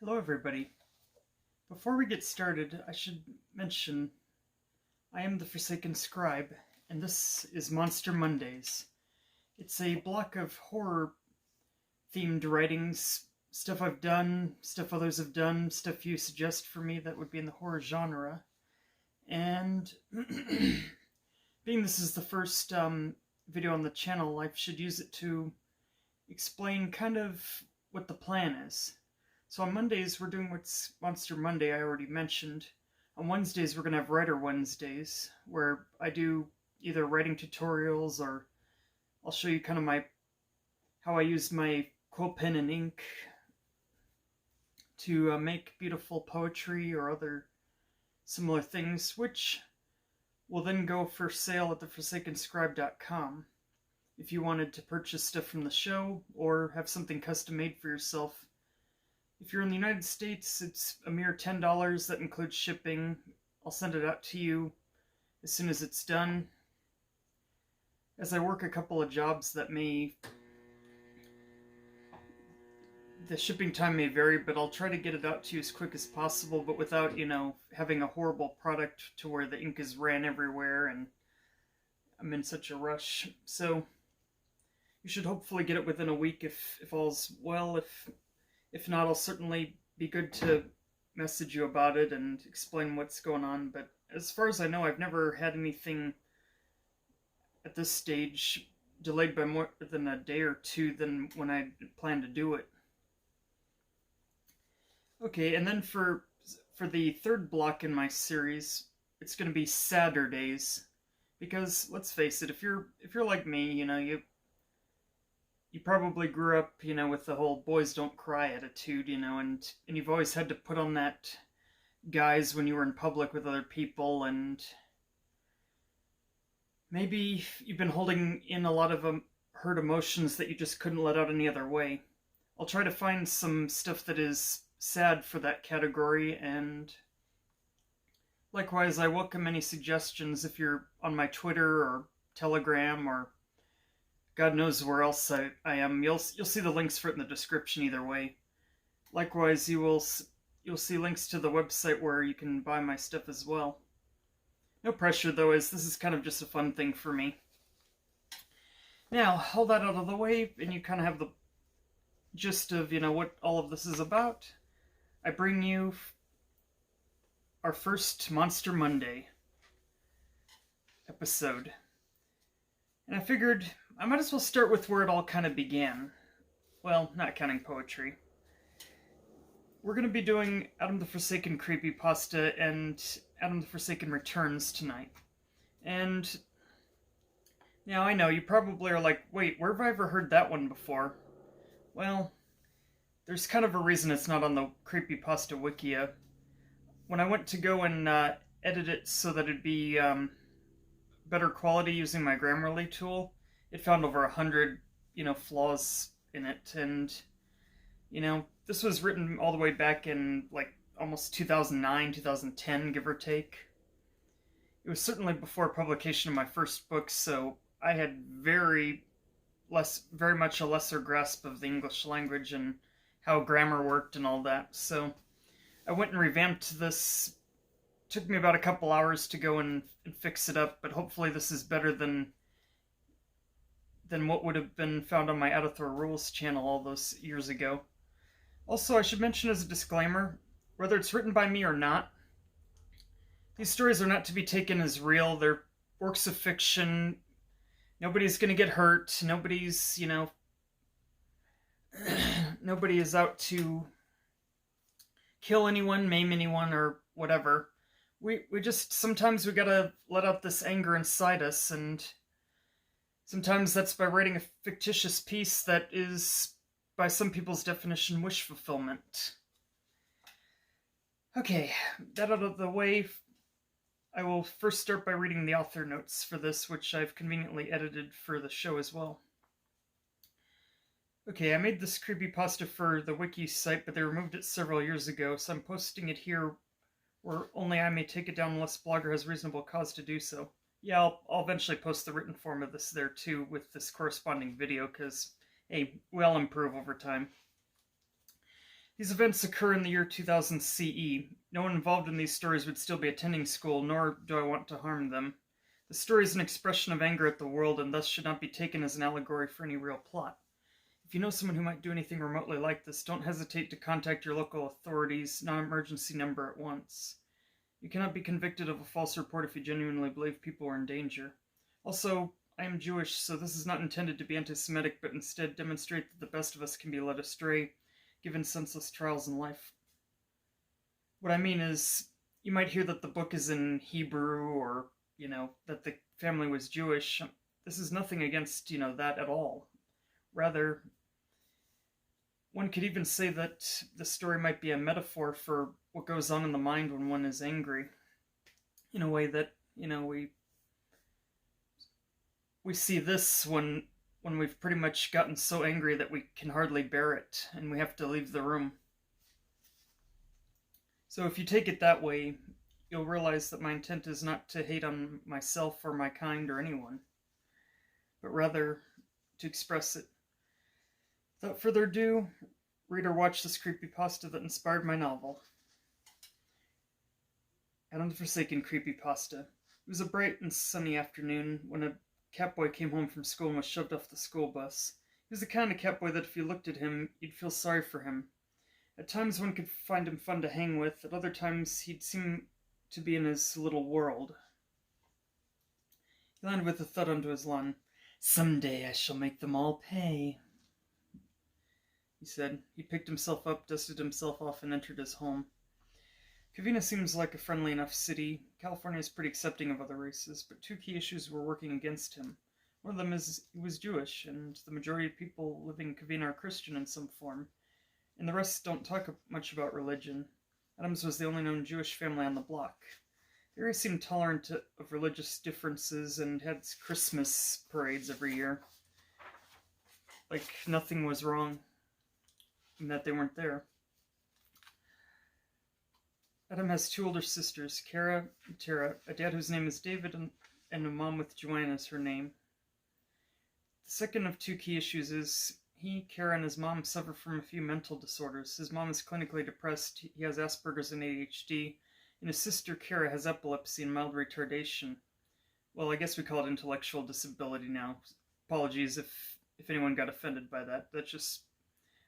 Hello everybody. Before we get started, I should mention I am the Forsaken Scribe, and this is Monster Mondays. It's a block of horror-themed writings, stuff I've done, stuff others have done, stuff you suggest for me that would be in the horror genre. And being this is the first video on the channel, I should use it to explain kind of what the plan is. So on Mondays, we're doing what's Monster Monday, I already mentioned. On Wednesdays, we're going to have Writer Wednesdays, where I do either writing tutorials or I'll show you kind of how I used my quill pen and ink to make beautiful poetry or other similar things, which will then go for sale at theforsakenscribe.com if you wanted to purchase stuff from the show or have something custom made for yourself. If you're in the United States, it's a mere $10. That includes shipping. I'll send it out to you as soon as it's done. As I work a couple of jobs that the shipping time may vary, but I'll try to get it out to you as quick as possible, but without, having a horrible product to where the ink is ran everywhere and I'm in such a rush. So you should hopefully get it within a week if all's well. If not, I'll certainly be good to message you about it and explain what's going on. But as far as I know, I've never had anything at this stage delayed by more than a day or two than when I planned to do it. Okay, and then for the third block in my series, it's going to be Saturdays, because let's face it, if you're like me, you probably grew up, with the whole boys don't cry attitude, and you've always had to put on that guise when you were in public with other people, and maybe you've been holding in a lot of hurt emotions that you just couldn't let out any other way. I'll try to find some stuff that is sad for that category, and likewise, I welcome any suggestions if you're on my Twitter or Telegram or God knows where else I am. You'll see the links for it in the description either way. Likewise, you'll see links to the website where you can buy my stuff as well. No pressure though, as this is kind of just a fun thing for me. Now, all that out of the way, and you kind of have the gist of, what all of this is about. I bring you our first Monster Monday episode. And I figured I might as well start with where it all kind of began. Well, not counting poetry. We're going to be doing Adam the Forsaken Creepypasta and Adam the Forsaken Returns tonight. And now I know you probably are like, wait, where have I ever heard that one before? Well, there's kind of a reason it's not on the Creepypasta Wikia. When I went to go and edit it so that it'd be better quality using my Grammarly tool, it found over 100, flaws in it. And, this was written all the way back in, almost 2009, 2010, give or take. It was certainly before publication of my first book, so I had very much a lesser grasp of the English language and how grammar worked and all that. So I went and revamped this. Took me about a couple hours to go and fix it up, but hopefully this is better than what would have been found on my Out-of-Thor Rules channel all those years ago. Also, I should mention as a disclaimer, whether it's written by me or not, these stories are not to be taken as real. They're works of fiction. Nobody's going to get hurt. Nobody's, nobody is out to kill anyone, maim anyone, or whatever. We just, sometimes we gotta let out this anger inside us, and sometimes that's by writing a fictitious piece that is, by some people's definition, wish fulfillment. Okay, that out of the way, I will first start by reading the author notes for this, which I've conveniently edited for the show as well. Okay, I made this creepypasta for the wiki site, but they removed it several years ago, so I'm posting it here where only I may take it down unless Blogger has reasonable cause to do so. Yeah, I'll eventually post the written form of this there too with this corresponding video, because, hey, we all improve over time. These events occur in the year 2000 CE. No one involved in these stories would still be attending school, nor do I want to harm them. The story is an expression of anger at the world and thus should not be taken as an allegory for any real plot. If you know someone who might do anything remotely like this, don't hesitate to contact your local authorities, non-emergency number at once. You cannot be convicted of a false report if you genuinely believe people are in danger. Also, I am Jewish, so this is not intended to be anti-Semitic, but instead demonstrate that the best of us can be led astray, given senseless trials in life. What I mean is, you might hear that the book is in Hebrew, or, that the family was Jewish. This is nothing against, that at all. Rather, one could even say that the story might be a metaphor for what goes on in the mind when one is angry. In a way that, we see this when we've pretty much gotten so angry that we can hardly bear it, and we have to leave the room. So if you take it that way, you'll realize that my intent is not to hate on myself or my kind or anyone, but rather to express it. Without further ado, read or watch this creepypasta that inspired my novel. Adam the Forsaken Creepypasta. It was a bright and sunny afternoon when a catboy came home from school and was shoved off the school bus. He was the kind of catboy that if you looked at him, you'd feel sorry for him. At times one could find him fun to hang with, at other times he'd seem to be in his little world. He landed with a thud onto his lawn. "Someday I shall make them all pay," he said. He picked himself up, dusted himself off, and entered his home. Covina seems like a friendly enough city. California is pretty accepting of other races, but two key issues were working against him. One of them is he was Jewish, and the majority of people living in Covina are Christian in some form, and the rest don't talk much about religion. Adams was the only known Jewish family on the block. The area seemed tolerant of religious differences and had Christmas parades every year. Like nothing was wrong, and that they weren't there. Adam has two older sisters, Kara and Tara, a dad whose name is David, and a mom with Joanna as her name. The second of two key issues is he, Kara, and his mom suffer from a few mental disorders. His mom is clinically depressed, he has Asperger's and ADHD, and his sister, Kara, has epilepsy and mild retardation. Well, I guess we call it intellectual disability now. Apologies if anyone got offended by that. That's just...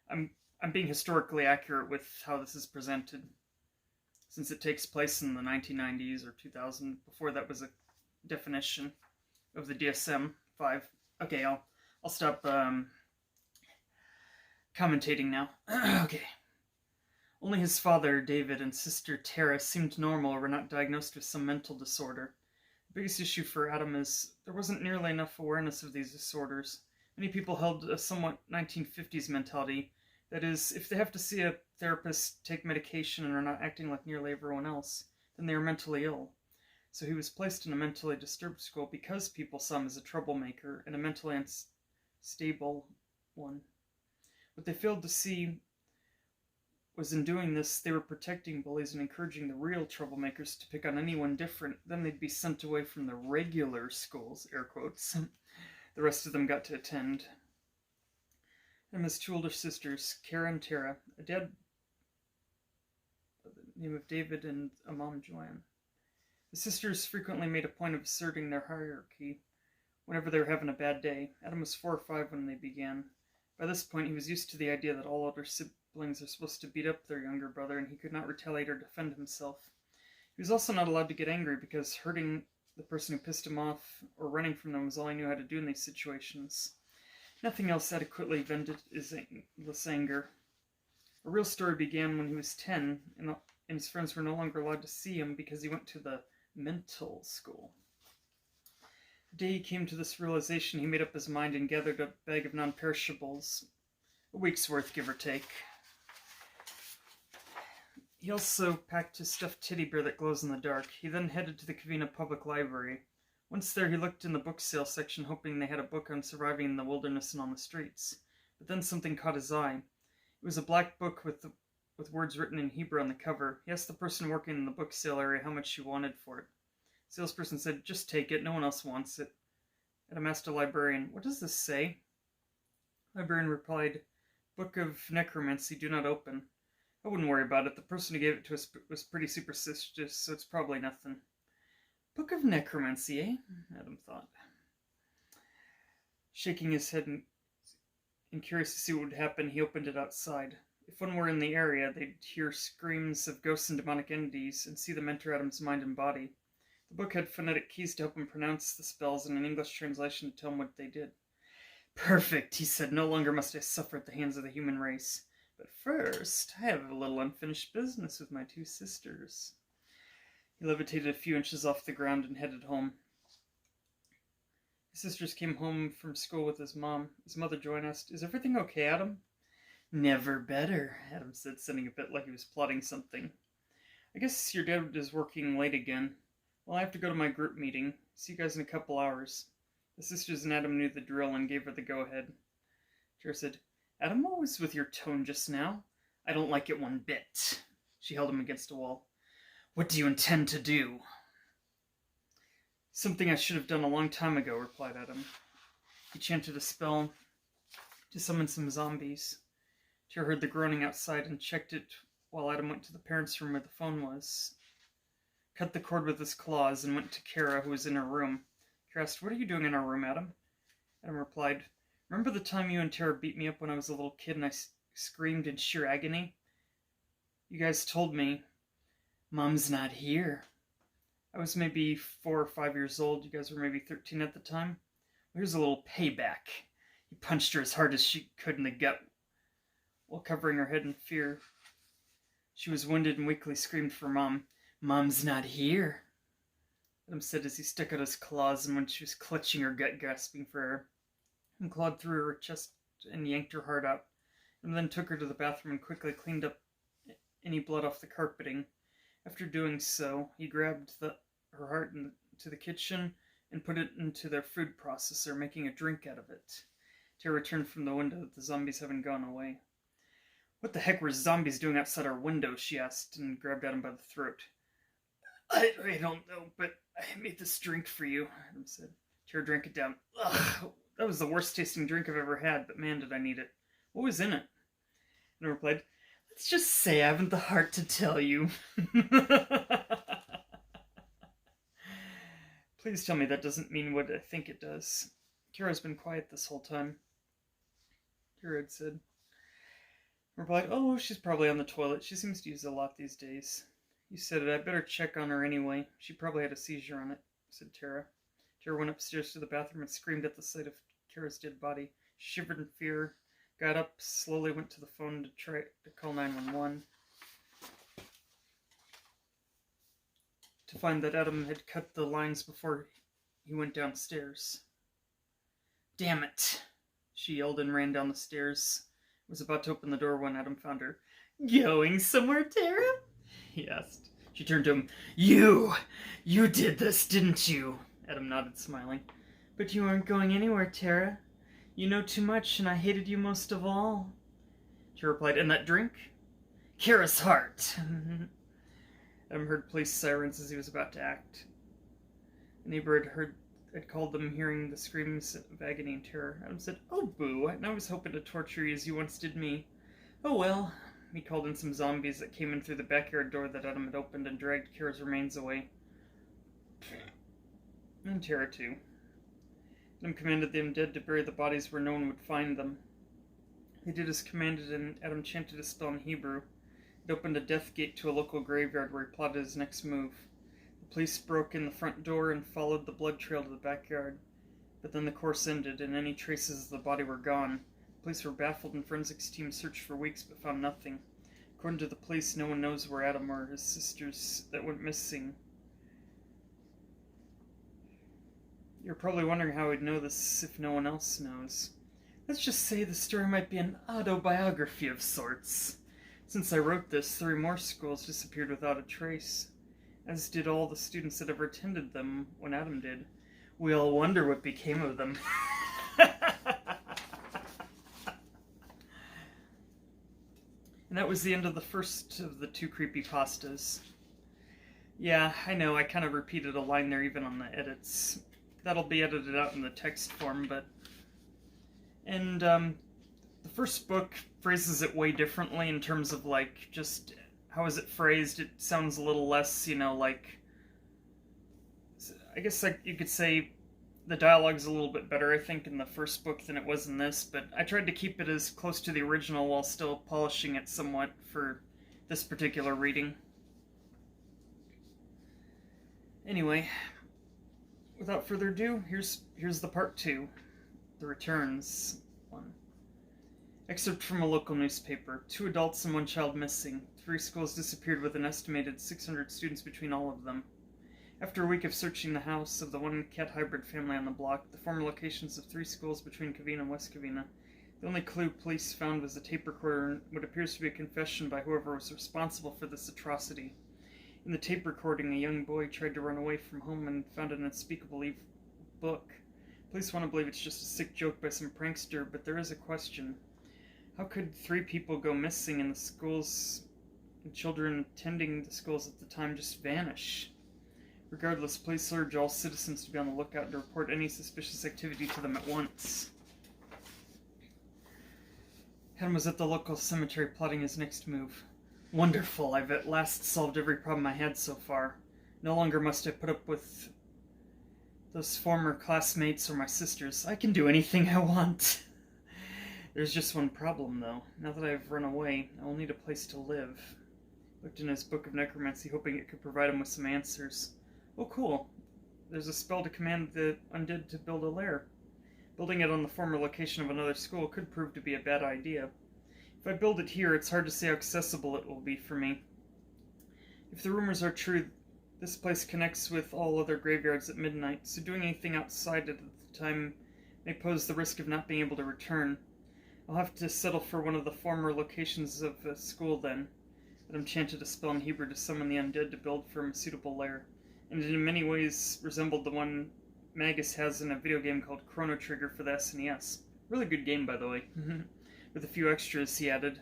I'm being historically accurate with how this is presented, since it takes place in the 1990s or 2000. Before that was a definition of the DSM-5. Okay, I'll stop commentating now. Okay. Only his father, David, and sister Tara seemed normal or were not diagnosed with some mental disorder. The biggest issue for Adam is there wasn't nearly enough awareness of these disorders. Many people held a somewhat 1950s mentality. That is, if they have to see a therapist, take medication, and are not acting like nearly everyone else, then they are mentally ill. So he was placed in a mentally disturbed school because people saw him as a troublemaker and a mentally unstable one. What they failed to see was in doing this, they were protecting bullies and encouraging the real troublemakers to pick on anyone different. Then they'd be sent away from the regular schools, air quotes, the rest of them got to attend. And his two older sisters, Kara and Tara, a dad by the name of David and a mom, Joanne. The sisters frequently made a point of asserting their hierarchy whenever they were having a bad day. Adam was 4 or 5 when they began. By this point, he was used to the idea that all older siblings are supposed to beat up their younger brother, and he could not retaliate or defend himself. He was also not allowed to get angry, because hurting the person who pissed him off or running from them was all he knew how to do in these situations. Nothing else adequately vented his endless anger. A real story began when he was 10, and his friends were no longer allowed to see him because he went to the mental school. The day he came to this realization, he made up his mind and gathered a bag of non-perishables, a week's worth, give or take. He also packed his stuffed teddy bear that glows in the dark. He then headed to the Covina Public Library. Once there, he looked in the book sale section, hoping they had a book on surviving in the wilderness and on the streets. But then something caught his eye. It was a black book with words written in Hebrew on the cover. He asked the person working in the book sale area how much she wanted for it. The salesperson said, "Just take it, no one else wants it." Adam asked a librarian, "What does this say?" The librarian replied, "Book of Necromancy, do not open." I wouldn't worry about it. The person who gave it to us was pretty superstitious, so it's probably nothing. Book of Necromancy, eh? Adam thought. Shaking his head and curious to see what would happen, he opened it outside. If one were in the area, they'd hear screams of ghosts and demonic entities and see them enter Adam's mind and body. The book had phonetic keys to help him pronounce the spells and an English translation to tell him what they did. Perfect, he said. No longer must I suffer at the hands of the human race. But first, I have a little unfinished business with my two sisters. He levitated a few inches off the ground and headed home. His sisters came home from school with his mom. His mother Joanne asked, "Is everything okay, Adam?" "Never better," Adam said, sounding a bit like he was plotting something. "I guess your dad is working late again. Well, I have to go to my group meeting. See you guys in a couple hours." The sisters and Adam knew the drill and gave her the go-ahead. Tara said, "Adam, what was with your tone just now? I don't like it one bit." She held him against a wall. "What do you intend to do?" "Something I should have done a long time ago," replied Adam. He chanted a spell to summon some zombies. Tara heard the groaning outside and checked it while Adam went to the parents' room where the phone was. Cut the cord with his claws and went to Kara, who was in her room. Kara asked, "What are you doing in our room, Adam?" Adam replied, "Remember the time you and Tara beat me up when I was a little kid and I screamed in sheer agony? You guys told me, 'Mom's not here.' I was maybe 4 or 5 years old. You guys were maybe 13 at the time. Well, here's a little payback." He punched her as hard as she could in the gut while covering her head in fear. She was wounded and weakly screamed for Mom. "Mom's not here," Adam said as he stuck out his claws, and when she was clutching her gut, gasping for air, and clawed through her chest and yanked her heart out, and then took her to the bathroom and quickly cleaned up any blood off the carpeting. After doing so, he grabbed her heart into the kitchen and put it into their food processor, making a drink out of it. Tara returned from the window, the zombies having gone away. "What the heck were zombies doing outside our window?" she asked, and grabbed Adam by the throat. I don't know, but I made this drink for you," Adam said. Tara drank it down. "Ugh, that was the worst tasting drink I've ever had, but man, did I need it. What was in it?" And I replied, "Let's just say I haven't the heart to tell you." "Please tell me that doesn't mean what I think it does." Kara's been quiet this whole time. Kara had said. I replied, "Oh, she's probably on the toilet. She seems to use it a lot these days." "You said it. I'd better check on her anyway. She probably had a seizure on it," said Tara. Tara went upstairs to the bathroom and screamed at the sight of Kara's dead body. She shivered in fear, got up, slowly went to the phone to try to call 911. To find that Adam had cut the lines before he went downstairs. "Damn it," she yelled and ran down the stairs. Was about to open the door when Adam found her. "Going somewhere, Tara?" he asked. She turned to him. You did this, didn't you?" Adam nodded, smiling. "But you aren't going anywhere, Tara. You know too much, and I hated you most of all." Tara replied, "And that drink?" "Kara's heart." Adam heard police sirens as he was about to act. A neighbor had called them, hearing the screams of agony and terror. Adam said, "Oh, boo, and I was hoping to torture you as you once did me. Oh, well." He called in some zombies that came in through the backyard door that Adam had opened and dragged Kara's remains away. And Tara, too. Adam commanded the undead to bury the bodies where no one would find them. They did as commanded, and Adam chanted a spell in Hebrew. It opened a death gate to a local graveyard where he plotted his next move. The police broke in the front door and followed the blood trail to the backyard. But then the course ended, and any traces of the body were gone. The police were baffled, and forensics teams searched for weeks but found nothing. According to the police, no one knows where Adam or his sisters that went missing. You're probably wondering how we'd know this if no one else knows. Let's just say the story might be an autobiography of sorts. Since I wrote this, 3 more schools disappeared without a trace, as did all the students that ever attended them when Adam did. We all wonder what became of them. And that was the end of the first of the 2 creepypastas. Yeah, I know, I kind of repeated a line there even on the edits. That'll be edited out in the text form, but... And, the first book phrases it way differently in terms of, like, just how is it phrased. It sounds a little less, like, I guess, like, you could say the dialogue's a little bit better, I think, in the first book than it was in this, but I tried to keep it as close to the original while still polishing it somewhat for this particular reading. Anyway, without further ado, here's the part 2, the returns one. Excerpt from a local newspaper. 2 adults and 1 child missing. 3 schools disappeared with an estimated 600 students between all of them. After a week of searching the house of the one cat hybrid family on the block, the former locations of 3 schools between Covina and West Covina, the only clue police found was a tape recorder and what appears to be a confession by whoever was responsible for this atrocity. In the tape recording, a young boy tried to run away from home and found an unspeakable book. Police want to believe it's just a sick joke by some prankster, but there is a question. How could 3 people go missing and the schools and children attending the schools at the time just vanish? Regardless, police urge all citizens to be on the lookout and to report any suspicious activity to them at once. Adam was at the local cemetery plotting his next move. Wonderful, I've at last solved every problem I had so far. No longer must I put up with those former classmates or my sisters. I can do anything I want. There's just one problem, though. Now that I've run away, I will need a place to live. He looked in his book of necromancy, hoping it could provide him with some answers. Oh, cool. There's a spell to command the undead to build a lair. Building it on the former location of another school could prove to be a bad idea. If I build it here, it's hard to say how accessible it will be for me. If the rumors are true, this place connects with all other graveyards at midnight, so doing anything outside it at the time may pose the risk of not being able to return. I'll have to settle for one of the former locations of a school then. Adam chanted a spell in Hebrew to summon the undead to build for him a suitable lair, and it in many ways resembled the one Magus has in a video game called Chrono Trigger for the SNES. Really good game, by the way. With a few extras he added.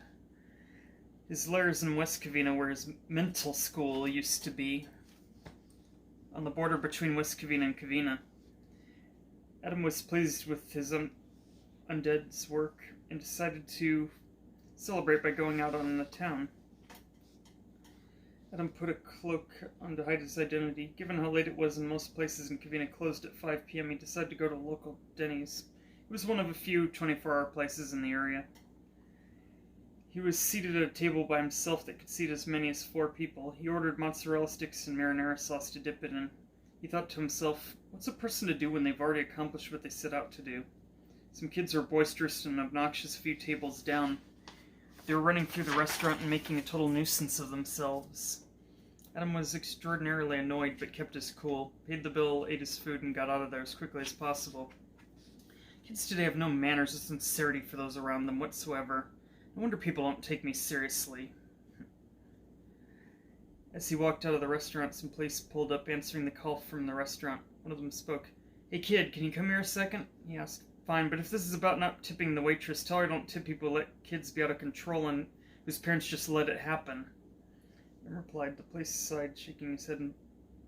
His lair is in West Covina, where his mental school used to be, on the border between West Covina and Covina. Adam was pleased with his undead's work and decided to celebrate by going out on the town. Adam put a cloak on to hide his identity. Given how late it was and most places in Covina closed at 5 p.m., he decided to go to a local Denny's. It was one of a few 24-hour places in the area. He was seated at a table by himself that could seat as many as 4 people. He ordered mozzarella sticks and marinara sauce to dip it in. He thought to himself, what's a person to do when they've already accomplished what they set out to do? Some kids were boisterous and obnoxious a few tables down. They were running through the restaurant and making a total nuisance of themselves. Adam was extraordinarily annoyed, but kept his cool, paid the bill, ate his food, and got out of there as quickly as possible. Kids today have no manners or sincerity for those around them whatsoever. No wonder people don't take me seriously. As he walked out of the restaurant, some police pulled up, answering the call from the restaurant. One of them spoke. Hey kid, can you come here a second? He asked. Fine, but if this is about not tipping the waitress, tell her don't tip people who let kids be out of control and whose parents just let it happen. Adam replied. The police sighed, shaking his head, and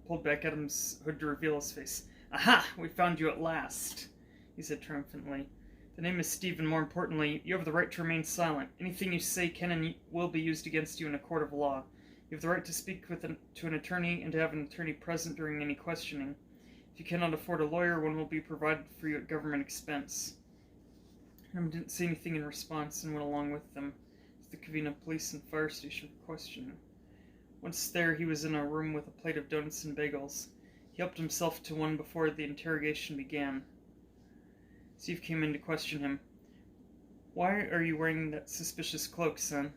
pulled back Adam's hood to reveal his face. Aha! We found you at last, he said triumphantly. The name is Steve, and more importantly, you have the right to remain silent. Anything you say can and will be used against you in a court of law. You have the right to speak to an attorney and to have an attorney present during any questioning. If you cannot afford a lawyer, one will be provided for you at government expense. Adam didn't say anything in response and went along with them to the Covina police and fire station for questioning. Once there, he was in a room with a plate of donuts and bagels. He helped himself to one before the interrogation began. Steve came in to question him. Why are you wearing that suspicious cloak, son?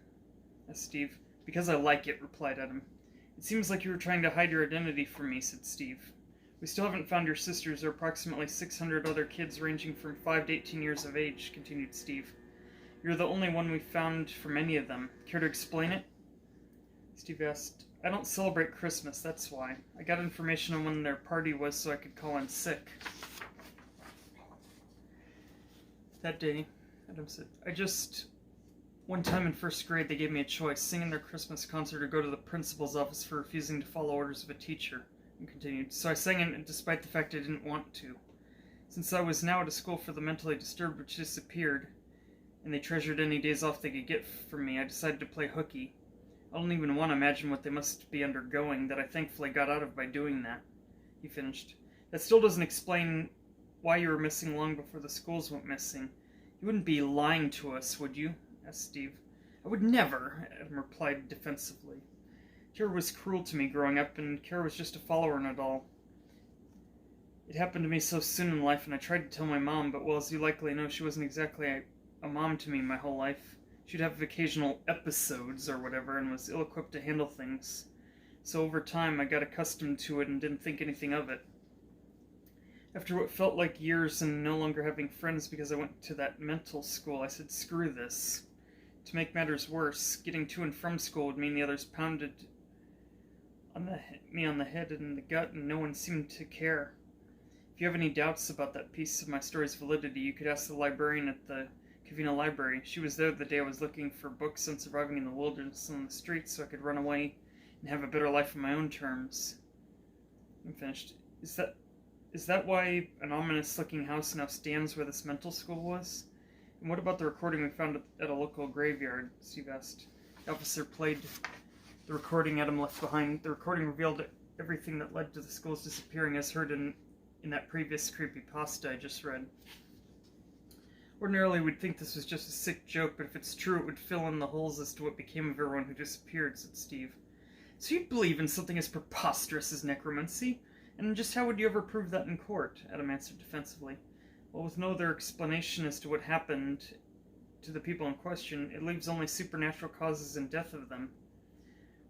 Asked Steve. Because I like it, replied Adam. It seems like you were trying to hide your identity from me, said Steve. We still haven't found your sisters or approximately 600 other kids ranging from 5 to 18 years of age, continued Steve. You're the only one we've found from any of them. Care to explain it? Steve asked. I don't celebrate Christmas, that's why. I got information on when their party was so I could call in sick. That day, Adam said, one time in first grade they gave me a choice, sing in their Christmas concert or go to the principal's office for refusing to follow orders of a teacher, and continued. So I sang it despite the fact I didn't want to. Since I was now at a school for the mentally disturbed which disappeared, and they treasured any days off they could get from me. I decided to play hooky. I don't even want to imagine what they must be undergoing that I thankfully got out of by doing that," he finished. "That still doesn't explain why you were missing long before the schools went missing. You wouldn't be lying to us, would you?" asked Steve. "I would never," Adam replied defensively. "Kara was cruel to me growing up, and Kara was just a follower in it all. It happened to me so soon in life, and I tried to tell my mom, but well, as you likely know, she wasn't exactly a mom to me my whole life. She'd have occasional episodes or whatever, and was ill-equipped to handle things. So over time, I got accustomed to it and didn't think anything of it. After what felt like years and no longer having friends because I went to that mental school, I said, screw this. To make matters worse, getting to and from school would mean the others pounded me on the head and in the gut, and no one seemed to care. If you have any doubts about that piece of my story's validity, you could ask the librarian at the Cavina Library. She was there the day I was looking for books on surviving in the wilderness and on the streets so I could run away and have a better life on my own terms." I'm finished. Is that why an ominous-looking house now stands where this mental school was? And what about the recording we found at a local graveyard?" Steve asked. The officer played the recording Adam left behind. The recording revealed everything that led to the school's disappearing as heard in that previous creepypasta I just read. "Ordinarily, we'd think this was just a sick joke, but if it's true, it would fill in the holes as to what became of everyone who disappeared," said Steve. "So you'd believe in something as preposterous as necromancy? And just how would you ever prove that in court?" Adam answered defensively. "Well, with no other explanation as to what happened to the people in question, it leaves only supernatural causes and death of them.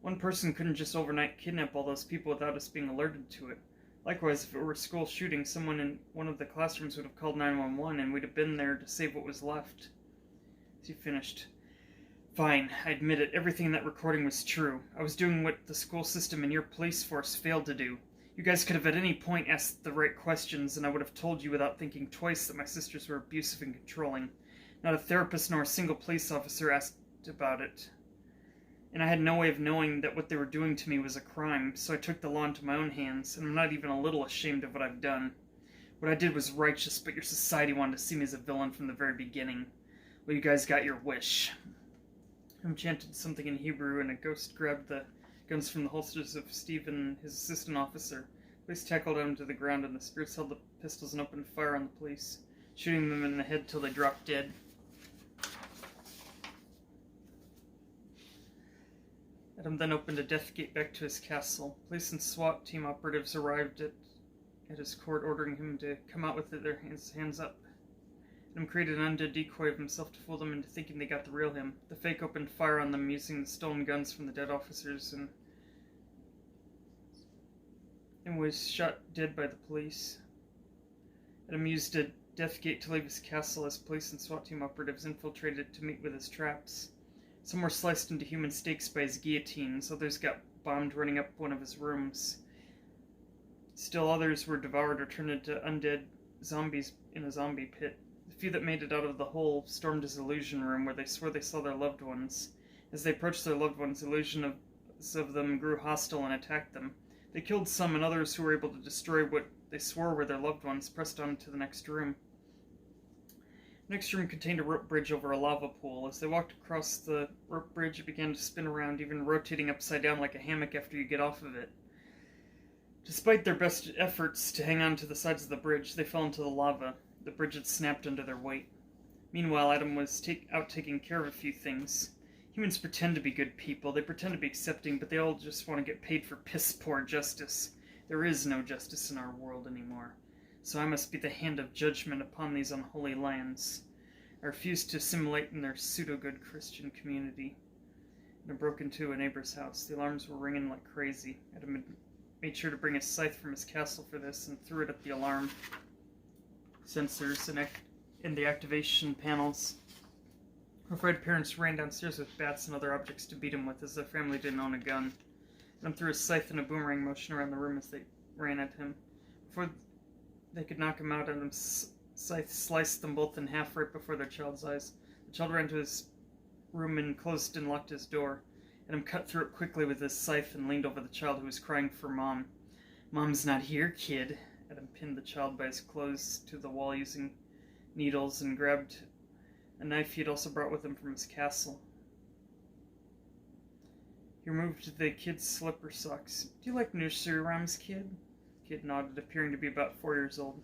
One person couldn't just overnight kidnap all those people without us being alerted to it. Likewise, if it were a school shooting, someone in one of the classrooms would have called 911, and we'd have been there to save what was left." He finished. "Fine, I admit it. Everything in that recording was true. I was doing what the school system and your police force failed to do. You guys could have at any point asked the right questions, and I would have told you without thinking twice that my sisters were abusive and controlling. Not a therapist nor a single police officer asked about it. And I had no way of knowing that what they were doing to me was a crime, so I took the law into my own hands, and I'm not even a little ashamed of what I've done. What I did was righteous, but your society wanted to see me as a villain from the very beginning. Well, you guys got your wish." He chanted something in Hebrew, and a ghost grabbed the guns from the holsters of Steve and his assistant officer. Police tackled him to the ground, and the spirits held the pistols and opened fire on the police, shooting them in the head till they dropped dead. Adam then opened a death gate back to his castle. Police and SWAT team operatives arrived at his court, ordering him to come out with their hands up. Adam created an undead decoy of himself to fool them into thinking they got the real him. The fake opened fire on them using the stolen guns from the dead officers and was shot dead by the police. Adam used a death gate to leave his castle as police and SWAT team operatives infiltrated to meet with his traps. Some were sliced into human steaks by his guillotines, others got bombed running up one of his rooms. Still others were devoured or turned into undead zombies in a zombie pit. The few that made it out of the hole stormed his illusion room where they swore they saw their loved ones. As they approached their loved ones, illusions of them grew hostile and attacked them. They killed some, and others who were able to destroy what they swore were their loved ones pressed on to the next room. The next room contained a rope bridge over a lava pool. As they walked across the rope bridge, it began to spin around, even rotating upside down like a hammock after you get off of it. Despite their best efforts to hang on to the sides of the bridge, they fell into the lava. The bridge had snapped under their weight. Meanwhile, Adam was out taking care of a few things. Humans pretend to be good people. They pretend to be accepting, but they all just want to get paid for piss-poor justice. There is no justice in our world anymore. So I must be the hand of judgment upon these unholy lands. I refuse to assimilate in their pseudo-good Christian community. And I broke into a neighbor's house. The alarms were ringing like crazy. Adam had made sure to bring a scythe from his castle for this and threw it at the alarm sensors and the activation panels. Afraid parents ran downstairs with bats and other objects to beat him with, as their family didn't own a gun. Adam threw a scythe in a boomerang motion around the room as they ran at him. Before they could knock him out, Adam's scythe sliced them both in half right before their child's eyes. The child ran to his room and closed and locked his door. Adam cut through it quickly with his scythe and leaned over the child who was crying for Mom. "Mom's not here, kid." Adam pinned the child by his clothes to the wall using needles and grabbed a knife he had also brought with him from his castle. He removed the kid's slipper socks. "Do you like nursery rhymes, kid?" The kid nodded, appearing to be about 4 years old.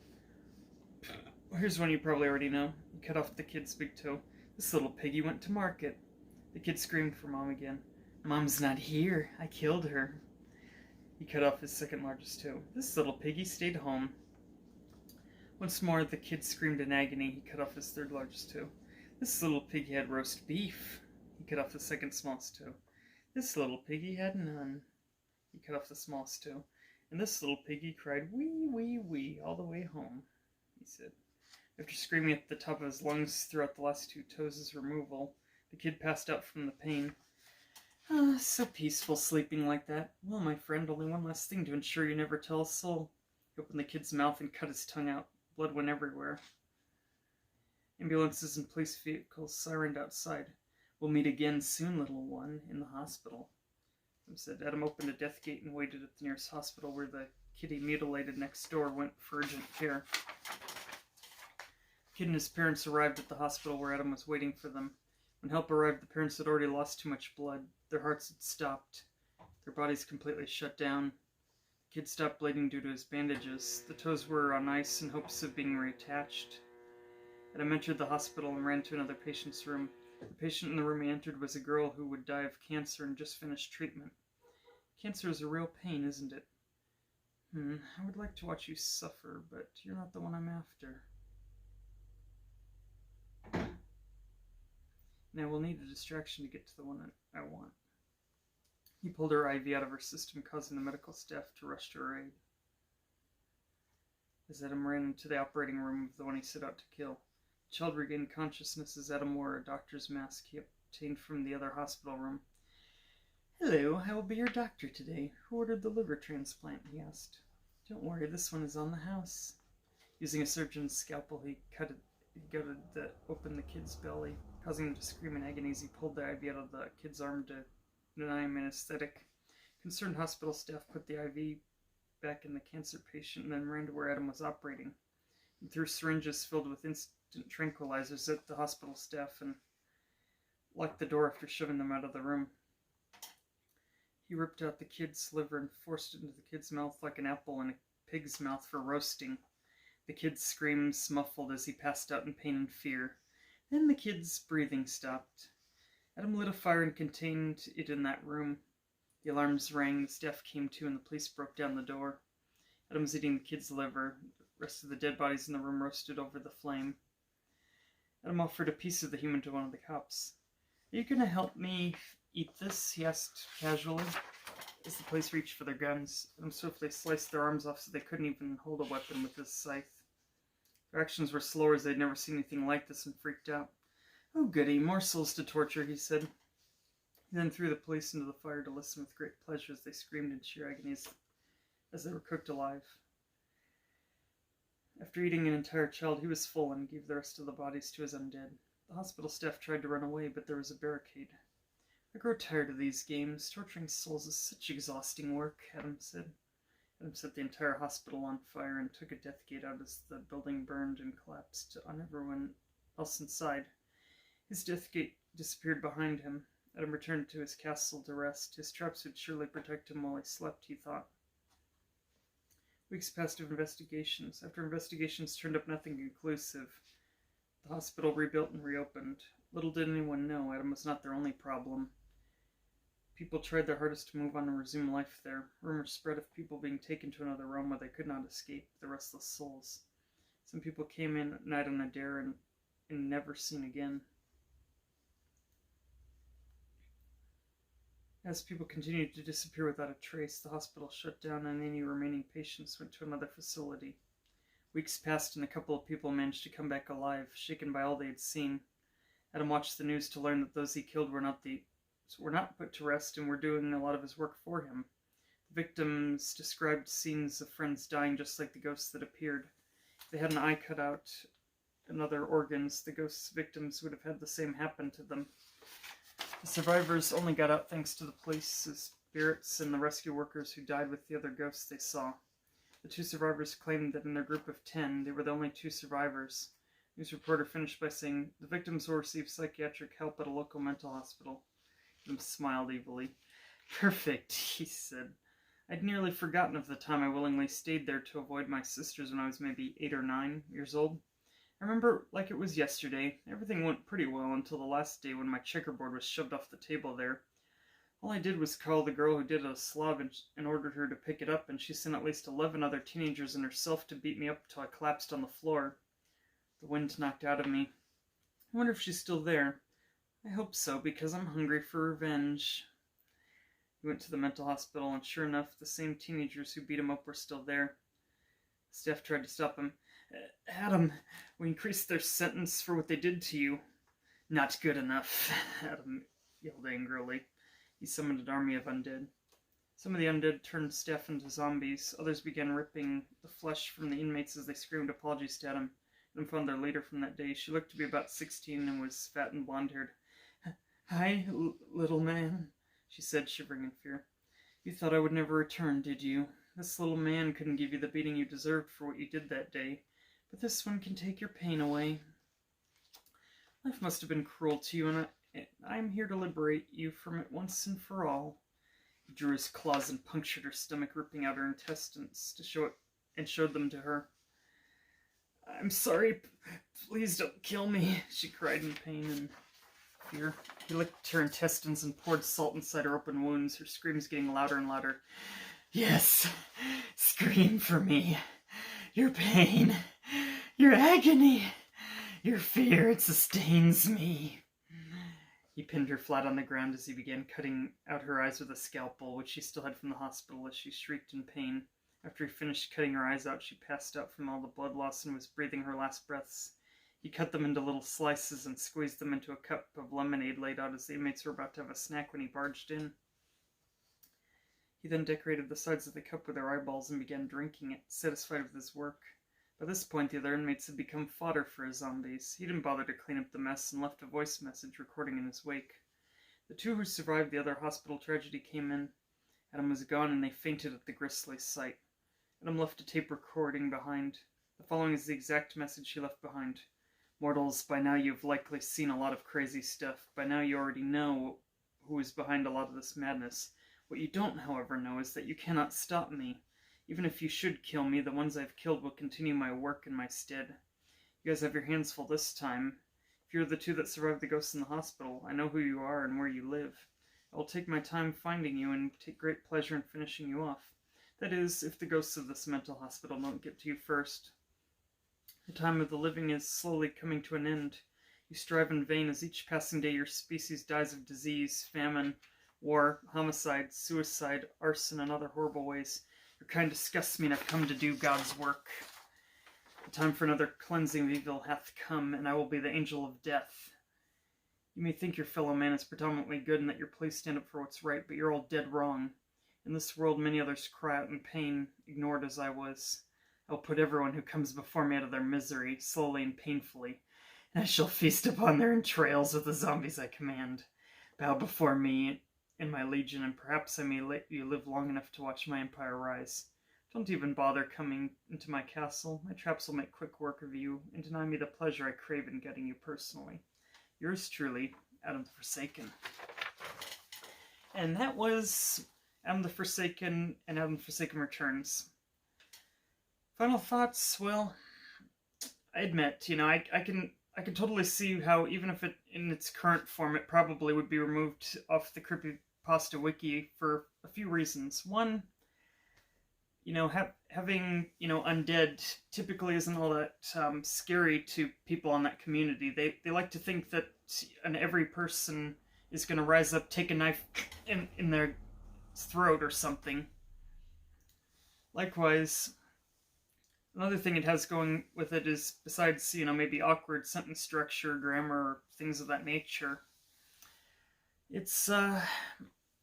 "Here's one you probably already know." He cut off the kid's big toe. "This little piggy went to market." The kid screamed for Mom again. "Mom's not here. I killed her." He cut off his second largest toe. "This little piggy stayed home." Once more the kid screamed in agony. He cut off his third largest toe. "This little piggy had roast beef." He cut off the second smallest toe. "This little piggy had none." He cut off the smallest toe. "And this little piggy cried wee, wee, wee all the way home," he said. After screaming at the top of his lungs throughout the last 2 toes' removal, the kid passed out from the pain. "Ah, so peaceful sleeping like that. Well, my friend, only one last thing to ensure you never tell a soul." He opened the kid's mouth and cut his tongue out. Blood went everywhere. Ambulances and police vehicles sirened outside. "We'll meet again soon, little one, in the hospital," Adam said. Adam opened a death gate and waited at the nearest hospital, where the kid he mutilated next door went for urgent care. The kid and his parents arrived at the hospital where Adam was waiting for them. When help arrived, the parents had already lost too much blood. Their hearts had stopped. Their bodies completely shut down. The kid stopped bleeding due to his bandages. The toes were on ice in hopes of being reattached. Adam entered the hospital and ran to another patient's room. The patient in the room he entered was a girl who would die of cancer and just finished treatment. "Cancer is a real pain, isn't it?" "I would like to watch you suffer, but you're not the one I'm after." "Now we'll need a distraction to get to the one I want." He pulled her IV out of her system, causing the medical staff to rush to her aid. As Adam ran into the operating room of the one he set out to kill, the child regained consciousness as Adam wore a doctor's mask he obtained from the other hospital room. "Hello, I will be your doctor today. Who ordered the liver transplant?" he asked. "Don't worry, this one is on the house." Using a surgeon's scalpel, he gutted open the kid's belly, causing him to scream in agony as he pulled the IV out of the kid's arm to deny him anesthetic. Concerned hospital staff put the IV back in the cancer patient and then ran to where Adam was operating. He threw syringes filled with instant tranquilizers at the hospital staff and locked the door after shoving them out of the room. He ripped out the kid's liver and forced it into the kid's mouth like an apple in a pig's mouth for roasting. The kid's screams muffled as he passed out in pain and fear. Then the kid's breathing stopped. Adam lit a fire and contained it in that room. The alarms rang, the staff came to, and the police broke down the door. Adam was eating the kid's liver. The rest of the dead bodies in the room roasted over the flame. Adam offered a piece of the human to one of the cops. "Are you going to help me eat this?" he asked casually. As the police reached for their guns, Adam swiftly sliced their arms off so they couldn't even hold a weapon with his scythe. Their actions were slower as they'd never seen anything like this and freaked out. "Oh goody, more souls to torture," he said. He then threw the police into the fire to listen with great pleasure as they screamed in sheer agony as they were cooked alive. After eating an entire child, he was full and gave the rest of the bodies to his undead. The hospital staff tried to run away, but there was a barricade. "I grow tired of these games. Torturing souls is such exhausting work," Adam said. Adam set the entire hospital on fire and took a death gate out as the building burned and collapsed on everyone else inside. His death gate disappeared behind him. Adam returned to his castle to rest. His traps would surely protect him while he slept, he thought. Weeks passed of investigations. After investigations turned up nothing conclusive, the hospital rebuilt and reopened. Little did anyone know, Adam was not their only problem. People tried their hardest to move on and resume life there. Rumors spread of people being taken to another realm where they could not escape, the restless souls. Some people came in at night on a dare and never seen again. As people continued to disappear without a trace, the hospital shut down and any remaining patients went to another facility. Weeks passed and a couple of people managed to come back alive, shaken by all they had seen. Adam watched the news to learn that those he killed were not put to rest and were doing a lot of his work for him. The victims described scenes of friends dying just like the ghosts that appeared. If they had an eye cut out and other organs, the ghosts' victims would have had the same happen to them. The survivors only got out thanks to the police's spirits and the rescue workers who died with the other ghosts they saw. The 2 survivors claimed that in their group of 10, they were the only 2 survivors. News reporter finished by saying, "The victims will receive psychiatric help at a local mental hospital." Adam smiled evilly. "Perfect," he said. I'd nearly forgotten of the time I willingly stayed there to avoid my sisters when I was maybe 8 or 9 years old. I remember like it was yesterday. Everything went pretty well until the last day when my checkerboard was shoved off the table there. All I did was call the girl who did it a slob and ordered her to pick it up, and she sent at least 11 other teenagers and herself to beat me up till I collapsed on the floor. The wind knocked out of me. I wonder if she's still there. I hope so, because I'm hungry for revenge. He went to the mental hospital, and sure enough, the same teenagers who beat him up were still there. Staff tried to stop him. "Adam, we increased their sentence for what they did to you." "Not good enough," Adam yelled angrily. He summoned an army of undead. Some of the undead turned staff into zombies. Others began ripping the flesh from the inmates as they screamed apologies to Adam. Adam found their leader from that day. She looked to be about 16 and was fat and blonde-haired. "Hi, little man," she said, shivering in fear. "You thought I would never return, did you? This little man couldn't give you the beating you deserved for what you did that day, but this one can take your pain away. Life must have been cruel to you, and I'm here to liberate you from it once and for all." He drew his claws and punctured her stomach, ripping out her intestines to show it, and showed them to her. "I'm sorry, please don't kill me," she cried in pain and fear. He licked her intestines and poured salt inside her open wounds, her screams getting louder and louder. "Yes, scream for me. Your pain, your agony, your fear, it sustains me." He pinned her flat on the ground as he began cutting out her eyes with a scalpel, which she still had from the hospital, as she shrieked in pain. After he finished cutting her eyes out, she passed out from all the blood loss and was breathing her last breaths. He cut them into little slices and squeezed them into a cup of lemonade laid out as the inmates were about to have a snack when he barged in. He then decorated the sides of the cup with their eyeballs and began drinking it, satisfied with his work. By this point, the other inmates had become fodder for his zombies. He didn't bother to clean up the mess and left a voice message recording in his wake. The two who survived the other hospital tragedy came in. Adam was gone, and they fainted at the grisly sight. Adam left a tape recording behind. The following is the exact message he left behind. "Mortals, by now you've likely seen a lot of crazy stuff. By now you already know who is behind a lot of this madness. What you don't, however, know is that you cannot stop me. Even if you should kill me, the ones I've killed will continue my work in my stead. You guys have your hands full this time. If you're the two that survived the ghosts in the hospital, I know who you are and where you live. I will take my time finding you and take great pleasure in finishing you off. That is, if the ghosts of this mental hospital don't get to you first. The time of the living is slowly coming to an end. You strive in vain as each passing day your species dies of disease, famine, war, homicide, suicide, arson, and other horrible ways. Your kind disgusts me, and I've come to do God's work. The time for another cleansing of evil hath come, and I will be the angel of death. You may think your fellow man is predominantly good and that your pleas stand up for what's right, but you're all dead wrong. In this world many others cry out in pain, ignored as I was. I will put everyone who comes before me out of their misery, slowly and painfully, and I shall feast upon their entrails with the zombies I command. Bow before me and my legion, and perhaps I may let you live long enough to watch my empire rise. Don't even bother coming into my castle. My traps will make quick work of you, and deny me the pleasure I crave in getting you personally. Yours truly, Adam the Forsaken." And that was Adam the Forsaken and Adam the Forsaken Returns. Final thoughts? Well, I admit, I can totally see how, even if it in its current form, it probably would be removed off the Creepypasta wiki for a few reasons. One, having undead typically isn't all that scary to people in that community. They like to think that every person is going to rise up, take a knife in their throat or something. Likewise, another thing it has going with it is, besides, maybe awkward sentence structure, grammar, or things of that nature, it's a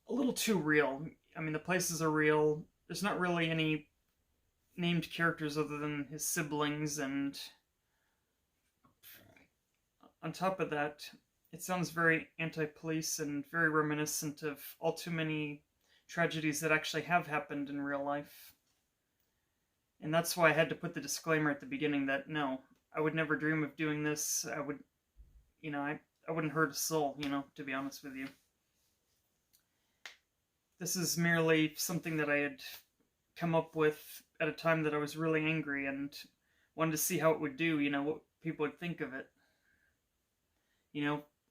little too real. I mean, the places are real. There's not really any named characters other than his siblings, and on top of that, it sounds very anti-police and very reminiscent of all too many tragedies that actually have happened in real life. And that's why I had to put the disclaimer at the beginning that no, I would never dream of doing this. I would, I wouldn't hurt a soul, to be honest with you. This is merely something that I had come up with at a time that I was really angry and wanted to see how it would do, what people would think of it.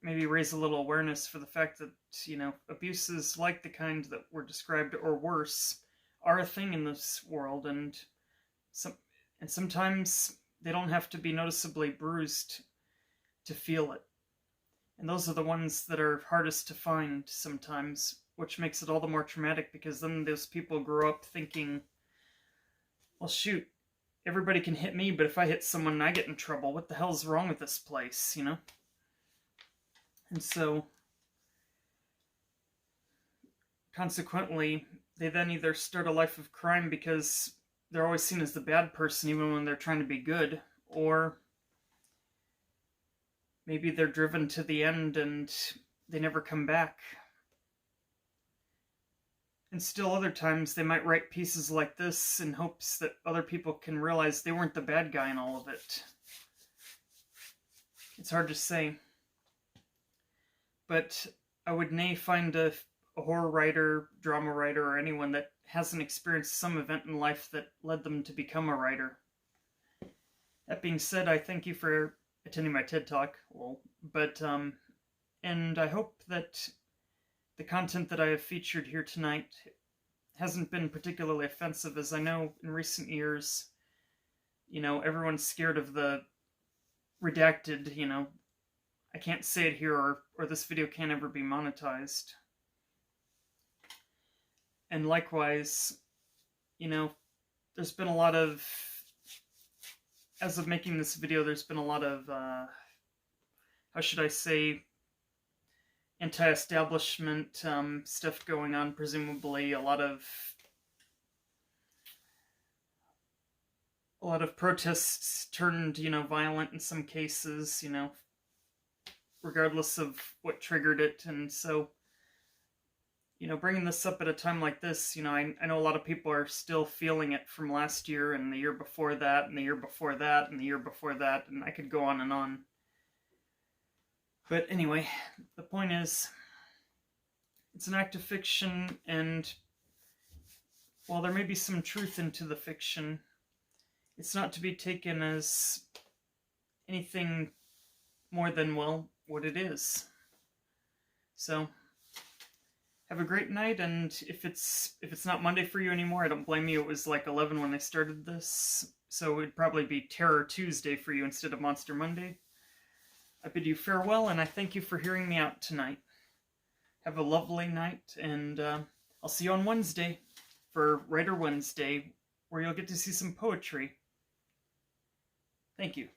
Maybe raise a little awareness for the fact that, abuses like the kind that were described or worse are a thing in this world, and sometimes they don't have to be noticeably bruised to feel it. And those are the ones that are hardest to find sometimes, which makes it all the more traumatic, because then those people grow up thinking, well, shoot, everybody can hit me, but if I hit someone and I get in trouble, what the hell's wrong with this place, And so, consequently, they then either start a life of crime because they're always seen as the bad person even when they're trying to be good, or maybe they're driven to the end and they never come back. And still other times they might write pieces like this in hopes that other people can realize they weren't the bad guy in all of it. It's hard to say. But I would nay find a horror writer, drama writer, or anyone that hasn't experienced some event in life that led them to become a writer. That being said, I thank you for attending my TED Talk. And I hope that the content that I have featured here tonight hasn't been particularly offensive, as I know in recent years, everyone's scared of the redacted, I can't say it here, or this video can't ever be monetized. And likewise, there's been a lot of, as of making this video, there's been a lot of, how should I say, anti-establishment stuff going on, presumably. A lot of protests turned, violent in some cases, regardless of what triggered it. And so, bringing this up at a time like this, I know a lot of people are still feeling it from last year and the year before that and the year before that and the year before that, and I could go on and on. But anyway, the point is, it's an act of fiction, and while there may be some truth into the fiction, it's not to be taken as anything more than, well, what it is. So, have a great night, and if it's not Monday for you anymore, I don't blame you. It was like 11 when I started this, so it'd probably be Terror Tuesday for you instead of Monster Monday. I bid you farewell, and I thank you for hearing me out tonight. Have a lovely night, and I'll see you on Wednesday for Writer Wednesday, where you'll get to see some poetry. Thank you.